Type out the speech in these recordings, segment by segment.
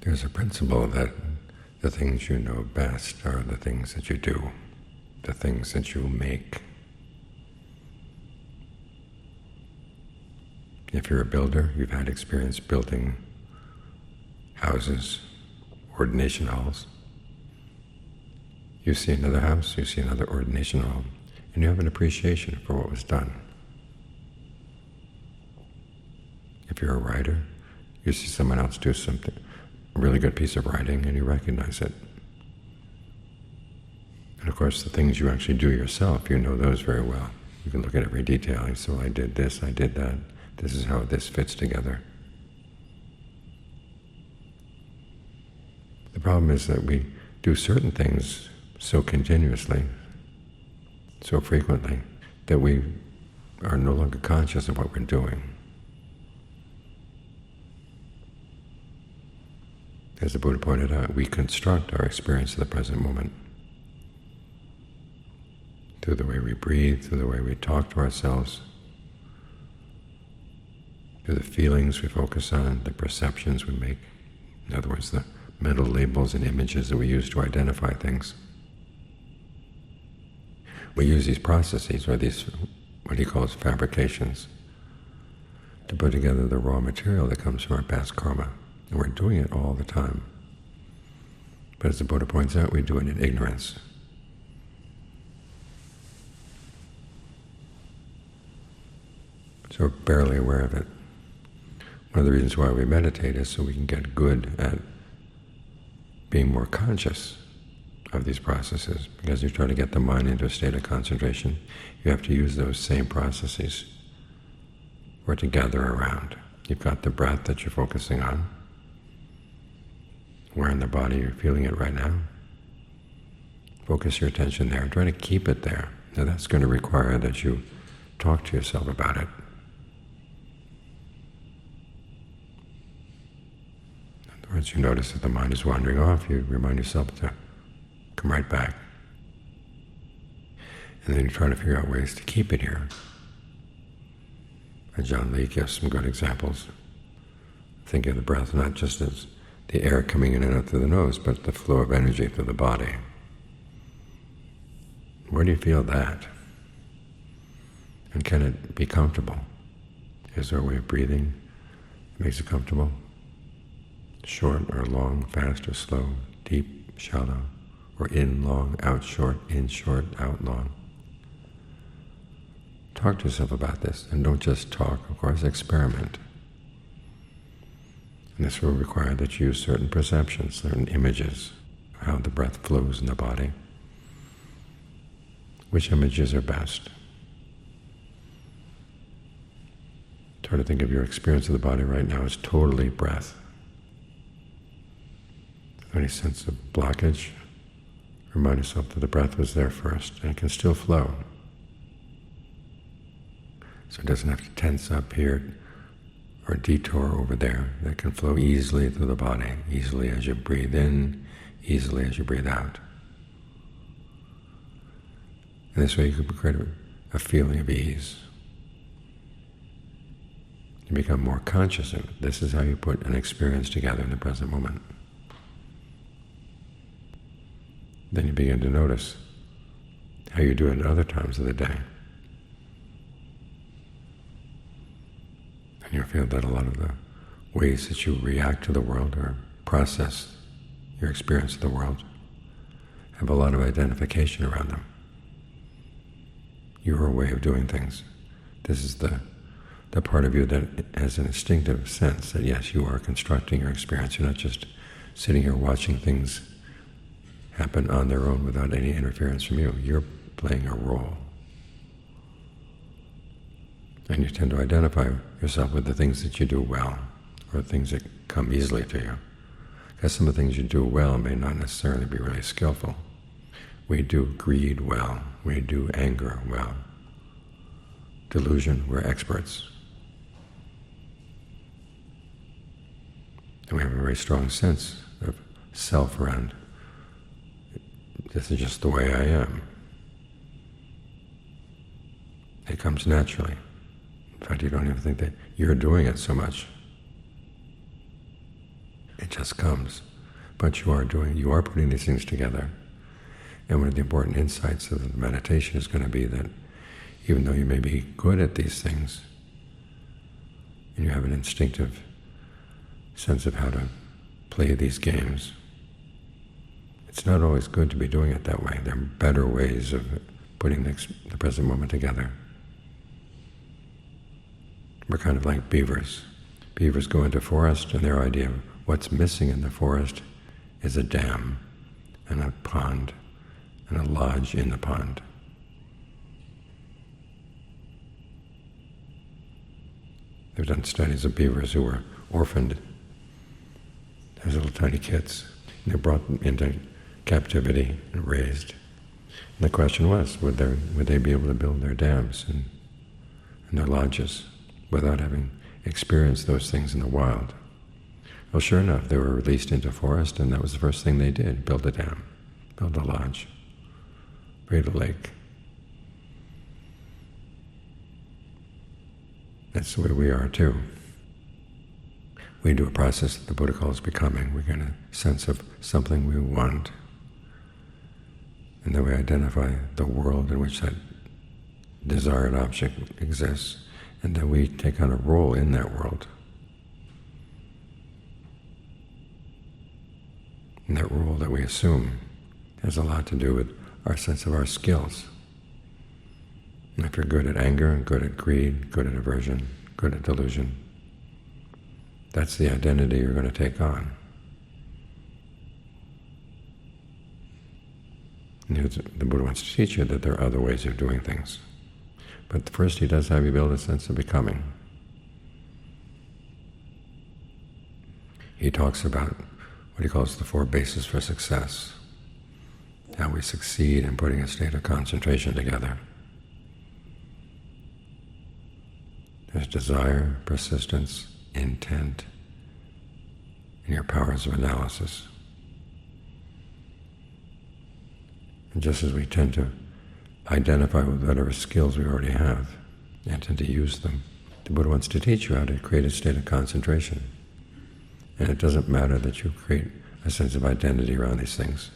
There's a principle that the things you know best are the things that you do, the things that you make. If you're a builder, you've had experience building houses, ordination halls. You see another house, you see another ordination hall, and you have an appreciation for what was done. If you're a writer, you see someone else do something, a really good piece of writing, and you recognize it. And of course, the things you actually do yourself, you know those very well. You can look at every detail and say, well, I did this, I did that, this is how this fits together. The problem is that we do certain things so continuously, so frequently, that we are no longer conscious of what we're doing. As the Buddha pointed out, we construct our experience of the present moment through the way we breathe, through the way we talk to ourselves, through the feelings we focus on, the perceptions we make. In other words, the mental labels and images that we use to identify things. We use these processes, or these, what he calls fabrications, to put together the raw material that comes from our past karma. And we're doing it all the time. But as the Buddha points out, we do it in ignorance. So we're barely aware of it. One of the reasons why we meditate is so we can get good at being more conscious of these processes. Because you try to get the mind into a state of concentration, you have to use those same processes or to gather around. You've got the breath that you're focusing on. Where in the body you're feeling it right now. Focus your attention there. Try to keep it there. Now that's going to require that you talk to yourself about it. In other words, you notice that the mind is wandering off, you remind yourself to come right back. And then you try to figure out ways to keep it here. And John Lee gives some good examples. Think of the breath not just as the air coming in and out through the nose, but the flow of energy through the body. Where do you feel that? And can it be comfortable? Is there a way of breathing that makes it comfortable? Short or long, fast or slow, deep, shallow, or in long, out short, out long. Talk to yourself about this, and don't just talk, of course, experiment. And this will require that you use certain perceptions, certain images, how the breath flows in the body. Which images are best? Try to think of your experience of the body right now as totally breath. Any sense of blockage? Remind yourself that the breath was there first, and it can still flow. So it doesn't have to tense up here or detour over there. That can flow easily through the body, easily as you breathe in, easily as you breathe out. And this way you can create a feeling of ease. You become more conscious of it. This is how you put an experience together in the present moment. Then you begin to notice how you do it at other times of the day. And you'll feel that a lot of the ways that you react to the world or process your experience of the world have a lot of identification around them. Your way of doing things. This is the part of you that has an instinctive sense that yes, you are constructing your experience. You're not just sitting here watching things happen on their own without any interference from you. You're playing a role. And you tend to identify yourself with the things that you do well, or things that come easily to you. Because some of the things you do well may not necessarily be really skillful. We do greed well. We do anger well. Delusion, we're experts. And we have a very strong sense of self around. This is just the way I am. It comes naturally. In fact, you don't even think that you're doing it so much. It just comes. But you are putting these things together. And one of the important insights of the meditation is going to be that even though you may be good at these things, and you have an instinctive sense of how to play these games, it's not always good to be doing it that way. There are better ways of putting the present moment together. We're kind of like beavers. Beavers go into forest, and their idea of what's missing in the forest is a dam and a pond and a lodge in the pond. They've done studies of beavers who were orphaned as little tiny kids. And they're brought into captivity and raised. And the question was, would they be able to build their dams and their lodges without having experienced those things in the wild? Well, sure enough, they were released into forest, and that was the first thing they did: build a dam, build a lodge, create a lake. That's the way we are too. We do a process that the Buddha calls becoming. We get a sense of something we want, and then we identify the world in which that desired object exists, and then we take on a role in that world. And that role that we assume has a lot to do with our sense of our skills. And if you're good at anger, good at greed, good at aversion, good at delusion, that's the identity you're going to take on. And the Buddha wants to teach you that there are other ways of doing things. But first he does have you build a sense of becoming. He talks about what he calls the 4 bases for success, how we succeed in putting a state of concentration together. There's desire, persistence, intent, and your powers of analysis. And just as we tend to identify with whatever skills we already have and tend to use them, the Buddha wants to teach you how to create a state of concentration. And it doesn't matter that you create a sense of identity around these things.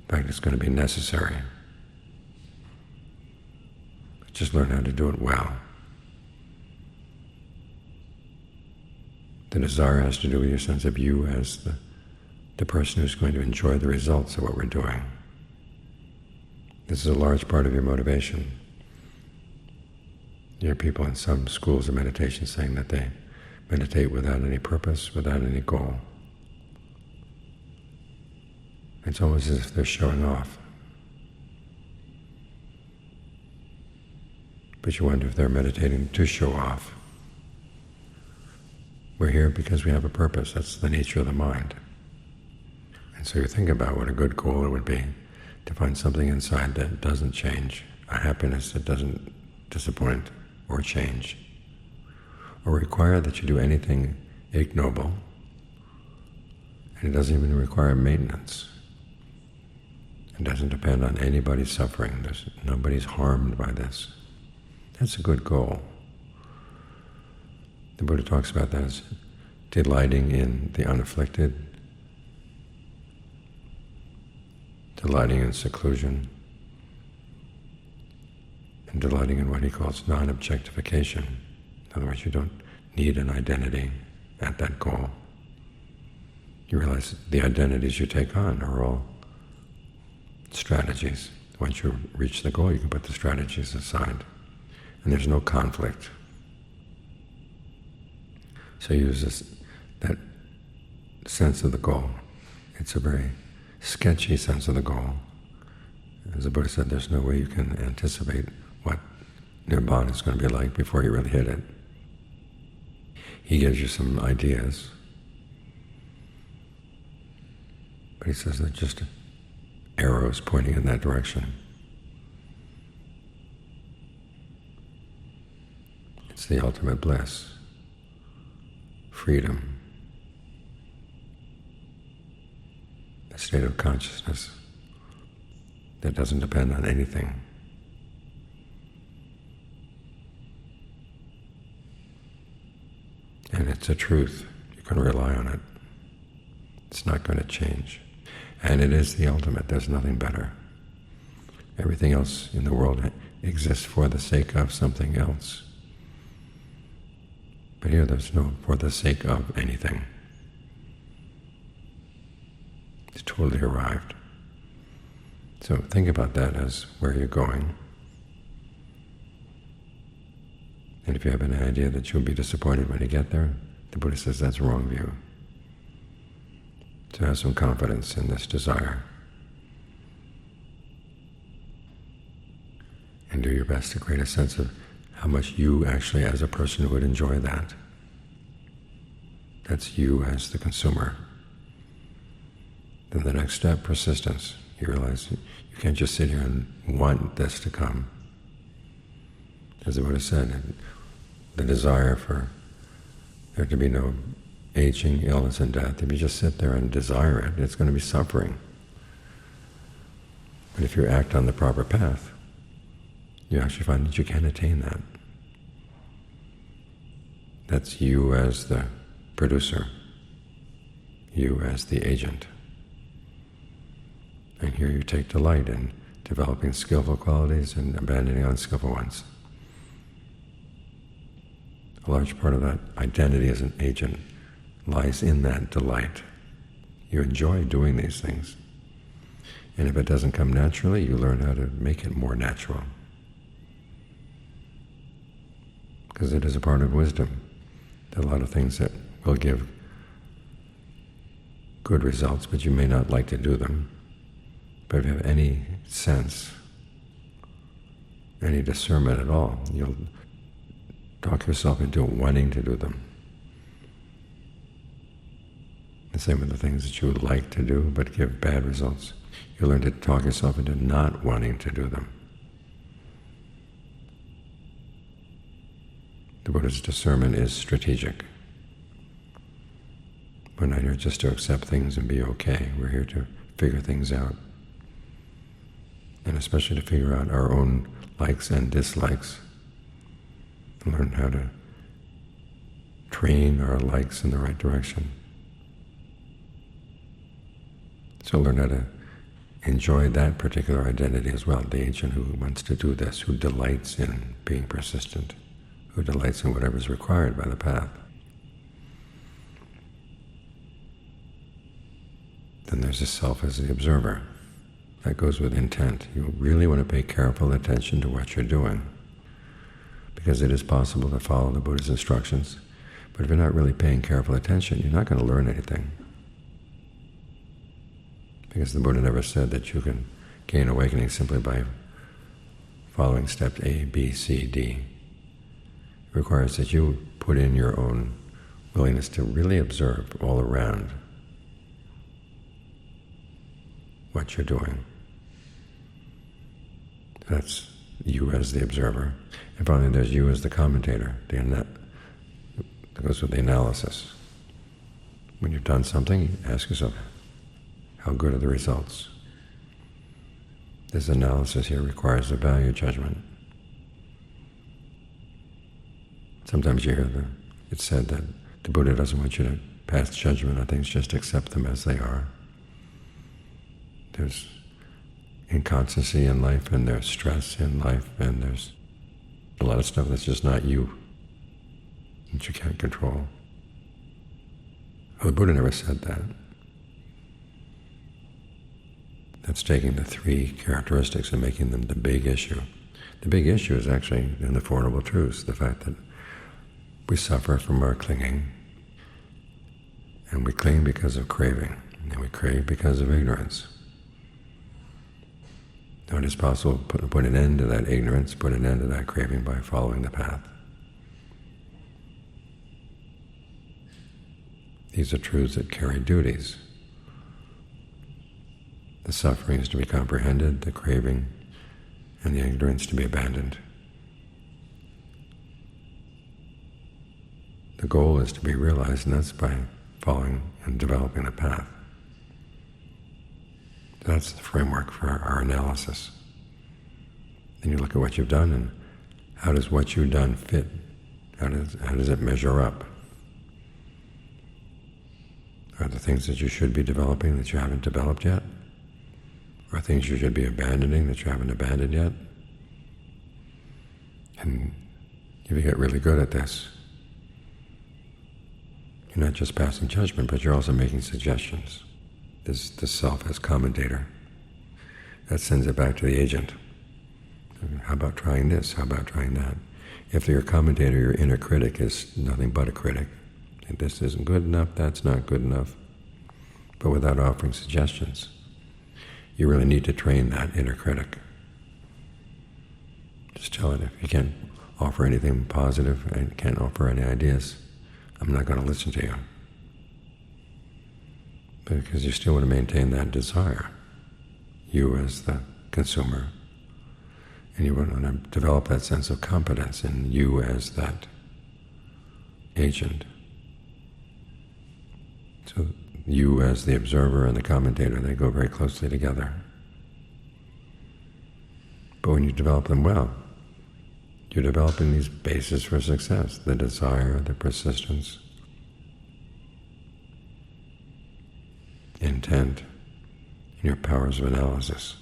In fact, it's going to be necessary. Just learn how to do it well. The desire has to do with your sense of you as the person who's going to enjoy the results of what we're doing. This is a large part of your motivation. You hear people in some schools of meditation saying that they meditate without any purpose, without any goal. It's almost as if they're showing off. But you wonder if they're meditating to show off. We're here because we have a purpose. That's the nature of the mind. And so you think about what a good goal it would be to find something inside that doesn't change, a happiness that doesn't disappoint or change, or require that you do anything ignoble, and it doesn't even require maintenance. It doesn't depend on anybody's suffering. Nobody's harmed by this. That's a good goal. The Buddha talks about that as delighting in the unafflicted, delighting in seclusion, and delighting in what he calls non-objectification. In other words, you don't need an identity at that goal. You realize the identities you take on are all strategies. Once you reach the goal, you can put the strategies aside, and there's no conflict. So you use that sense of the goal. It's a very sketchy sense of the goal. As the Buddha said, there's no way you can anticipate what Nirvana is going to be like before you really hit it. He gives you some ideas, but he says they're just arrows pointing in that direction. It's the ultimate bliss, freedom, a state of consciousness that doesn't depend on anything. And it's a truth. You can rely on it. It's not going to change. And it is the ultimate. There's nothing better. Everything else in the world exists for the sake of something else. But here there's no for the sake of anything. It's totally arrived. So think about that as where you're going. And if you have an idea that you'll be disappointed when you get there, the Buddha says that's a wrong view. So have some confidence in this desire. And do your best to create a sense of how much you actually as a person would enjoy that. That's you as the consumer. Then the next step, persistence. You realize you can't just sit here and want this to come. As the Buddha said, the desire for there to be no aging, illness, and death, if you just sit there and desire it, it's going to be suffering. But if you act on the proper path, you actually find that you can attain that. That's you as the producer, you as the agent. And here you take delight in developing skillful qualities and abandoning unskillful ones. A large part of that identity as an agent lies in that delight. You enjoy doing these things. And if it doesn't come naturally, you learn how to make it more natural. Because it is a part of wisdom. There are a lot of things that will give good results, but you may not like to do them. But if you have any sense, any discernment at all, you'll talk yourself into wanting to do them. The same with the things that you would like to do but give bad results. You learn to talk yourself into not wanting to do them. The Buddha's discernment is strategic. We're not here just to accept things and be okay. We're here to figure things out. And especially to figure out our own likes and dislikes, and learn how to train our likes in the right direction. So learn how to enjoy that particular identity as well, the agent who wants to do this, who delights in being persistent, who delights in whatever is required by the path. Then there's a self as the observer. That goes with intent. You really want to pay careful attention to what you're doing, because it is possible to follow the Buddha's instructions, but if you're not really paying careful attention, you're not going to learn anything. Because the Buddha never said that you can gain awakening simply by following steps A, B, C, D. It requires that you put in your own willingness to really observe all around what you're doing. That's you as the observer. And finally, there's you as the commentator. That goes with the analysis. When you've done something, you ask yourself, how good are the results? This analysis here requires a value judgment. Sometimes you hear it's said that the Buddha doesn't want you to pass judgment on things, just accept them as they are. There's inconstancy in life, and there's stress in life, and there's a lot of stuff that's just not you, that you can't control. Well, the Buddha never said that. That's taking the three characteristics and making them the big issue. The big issue is actually in the Four Noble Truths, the fact that we suffer from our clinging, and we cling because of craving, and we crave because of ignorance. Now it is possible to put an end to that ignorance, put an end to that craving by following the path. These are truths that carry duties. The suffering is to be comprehended, the craving and the ignorance to be abandoned. The goal is to be realized, and that's by following and developing the path. That's the framework for our analysis. Then you look at what you've done, and how does what you've done fit? How does it measure up? Are the things that you should be developing that you haven't developed yet? Or things you should be abandoning that you haven't abandoned yet? And if you get really good at this, you're not just passing judgment, but you're also making suggestions. The self as commentator. That sends it back to the agent. How about trying this? How about trying that? If you're a commentator, your inner critic is nothing but a critic. And this isn't good enough, that's not good enough. But without offering suggestions, you really need to train that inner critic. Just tell it, if you can't offer anything positive and can't offer any ideas, I'm not going to listen to you. Because you still want to maintain that desire, you as the consumer. And you want to develop that sense of competence in you as that agent. So you as the observer and the commentator, they go very closely together. But when you develop them well, you're developing these bases for success, the desire, the persistence, intent, and your powers of analysis.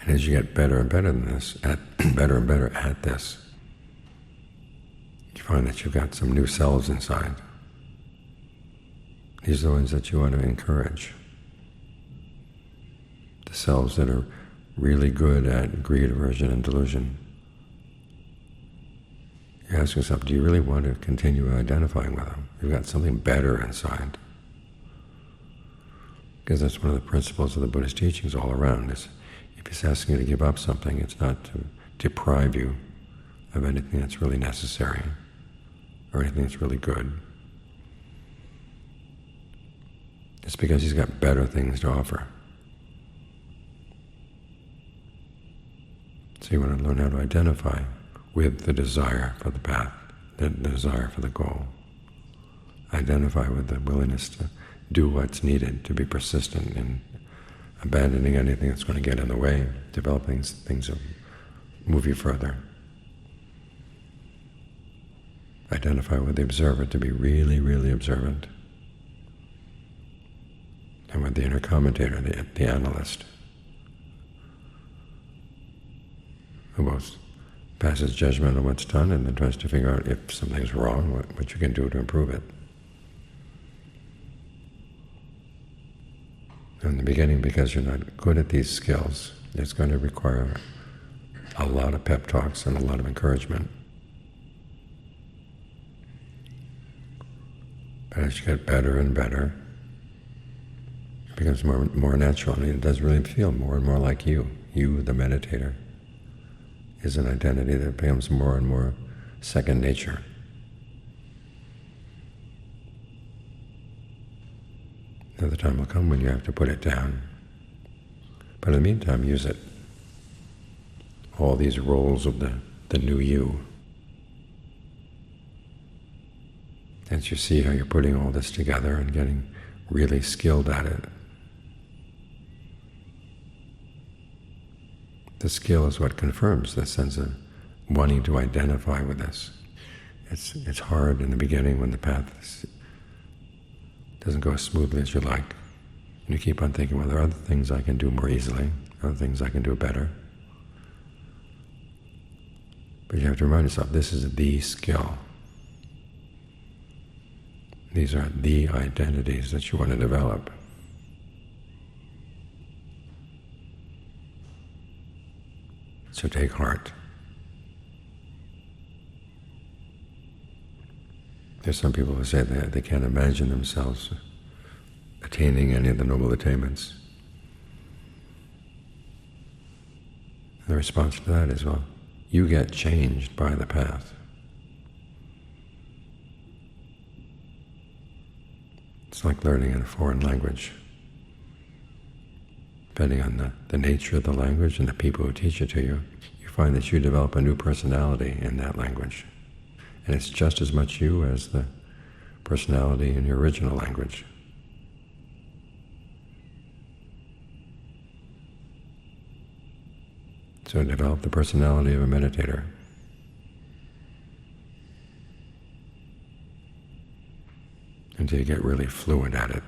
And as you get better and better than this, better and better at this, you find that you've got some new selves inside. These are the ones that you want to encourage. The selves that are really good at greed, aversion, and delusion. You ask yourself, do you really want to continue identifying with them? You've got something better inside. Because that's one of the principles of the Buddhist teachings all around. Is if he's asking you to give up something, it's not to deprive you of anything that's really necessary or anything that's really good. It's because he's got better things to offer. So you want to learn how to identify with the desire for the path, the desire for the goal. Identify with the willingness to do what's needed, to be persistent in abandoning anything that's going to get in the way, developing things that move you further. Identify with the observer, to be really, really observant. And with the inner commentator, the analyst, who both passes judgment on what's done and then tries to figure out if something's wrong, what you can do to improve it. In the beginning, because you're not good at these skills, it's going to require a lot of pep talks and a lot of encouragement. But as you get better and better, it becomes more natural, and it does really feel more and more like you. You, the meditator, is an identity that becomes more and more second nature. The time will come when you have to put it down. But in the meantime, use it. All these roles of the new you. As you see how you're putting all this together and getting really skilled at it. The skill is what confirms the sense of wanting to identify with this. It's hard in the beginning when the path doesn't go as smoothly as you like. And you keep on thinking, well, there are other things I can do more easily, other things I can do better. But you have to remind yourself, this is the skill. These are the identities that you want to develop. So take heart. There's some people who say that they can't imagine themselves attaining any of the noble attainments. The response to that is, well, you get changed by the path. It's like learning in a foreign language. Depending on the nature of the language and the people who teach it to you, you find that you develop a new personality in that language. And it's just as much you as the personality in your original language. So develop the personality of a meditator. until you get really fluent at it.